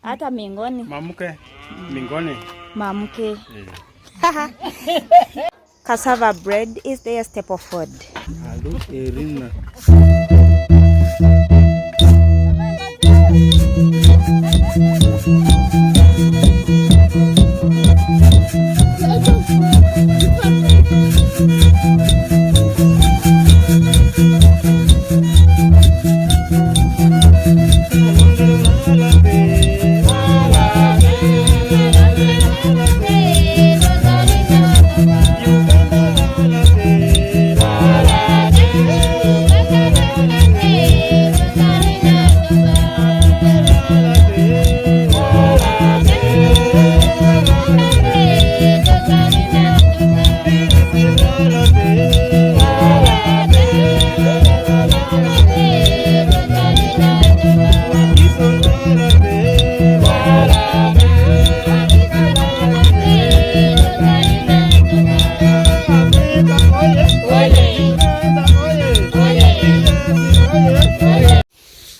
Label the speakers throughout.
Speaker 1: Hata mingoni.
Speaker 2: Mamke. Mingoni.
Speaker 1: Mamke. Cassava bread is their staple food.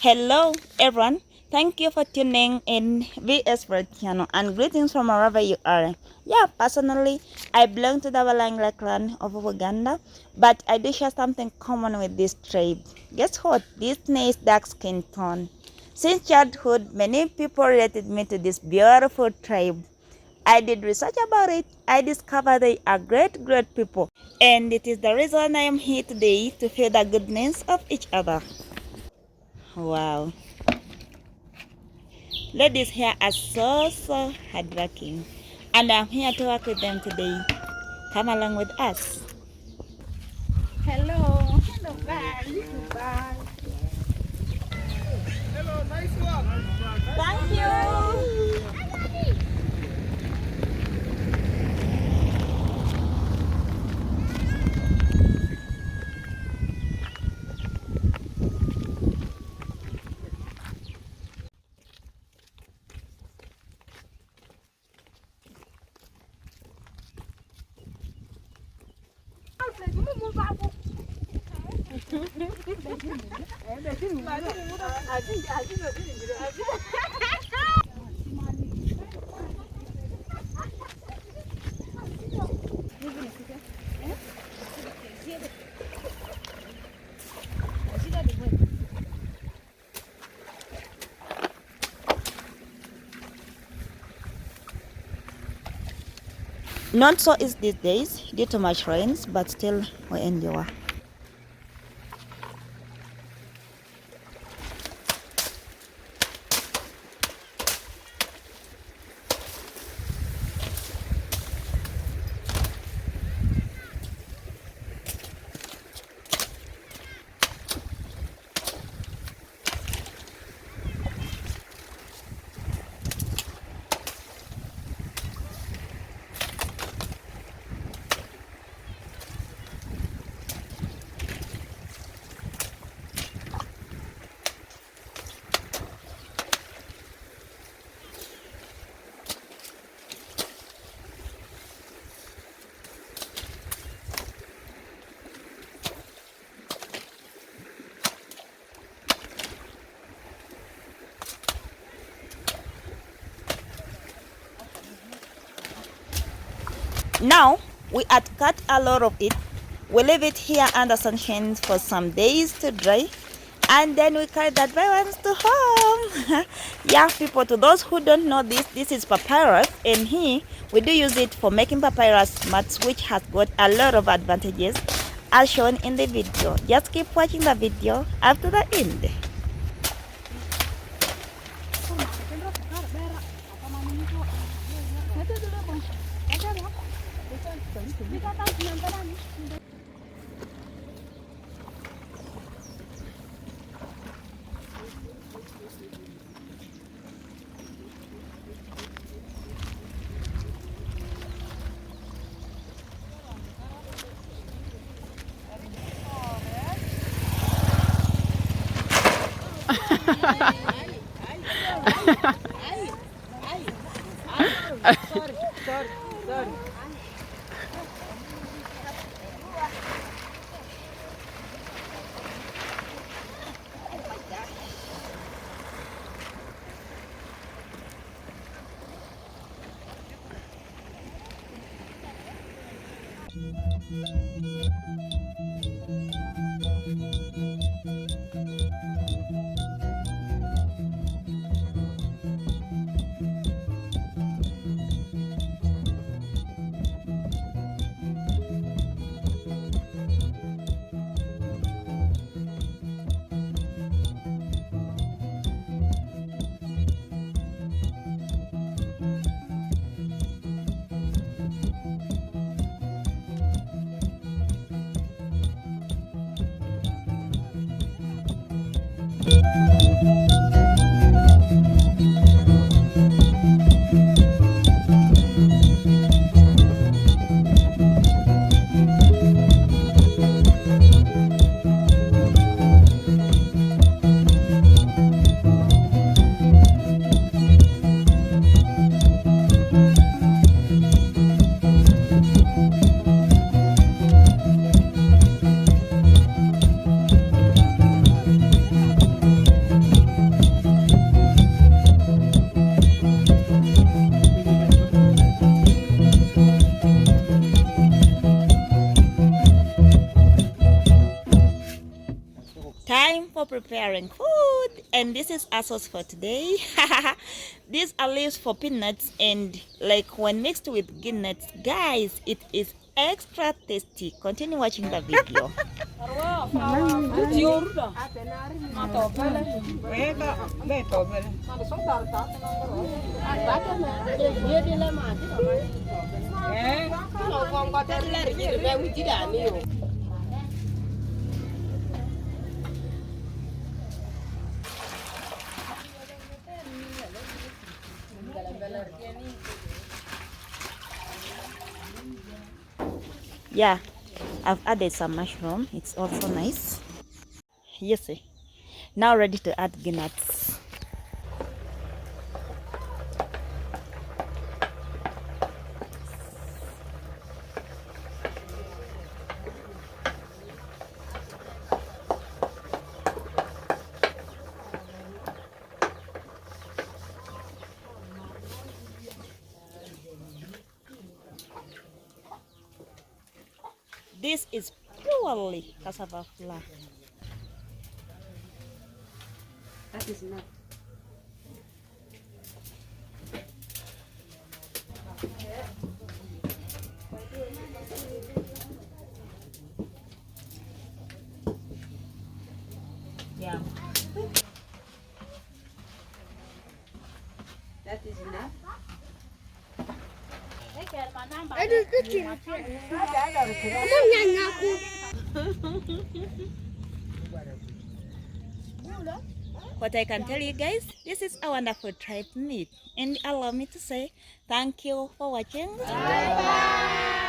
Speaker 1: Hello everyone, thank you for tuning in VS-veritychannel and greetings from wherever you are. Yeah, personally, I belong to the Walangla clan of Uganda, but I do share something common with this tribe. Guess what? This name is dark skin tone. Since childhood, many people related me to this beautiful tribe. I did research about it. I discovered they are great people. And it is the reason I am here today to feel the goodness of each other. Wow. Ladies here are so hardworking. And I'm here to work with them today. Come along with us.
Speaker 3: Hello. Hello, bye. Bye.
Speaker 2: Hello, nice one.
Speaker 1: Thank you. Not so is these days due to much rains, but still we endure. Now we had cut a lot of it. We leave it here under sunshine for some days to dry, and then we carry that dry ones to home. Yeah, people, to those who don't know this is papyrus, and here we do use it for making papyrus mats, which has got a lot of advantages as shown in the video. Just keep watching the video after the end.
Speaker 3: Sorry.
Speaker 1: Time for preparing food, and this is our sauce for today. These are leaves for peanuts, and like when mixed with nuts, guys, it is extra tasty. Continue watching the video. Yeah, I've added some mushroom. It's also nice. You see, now ready to add nuts. This is purely cassava flour.
Speaker 3: That is enough.
Speaker 1: Yeah.
Speaker 3: That is enough.
Speaker 1: What I can tell you guys, this is a wonderful tribe meat, and allow me to say thank you for watching. Bye bye.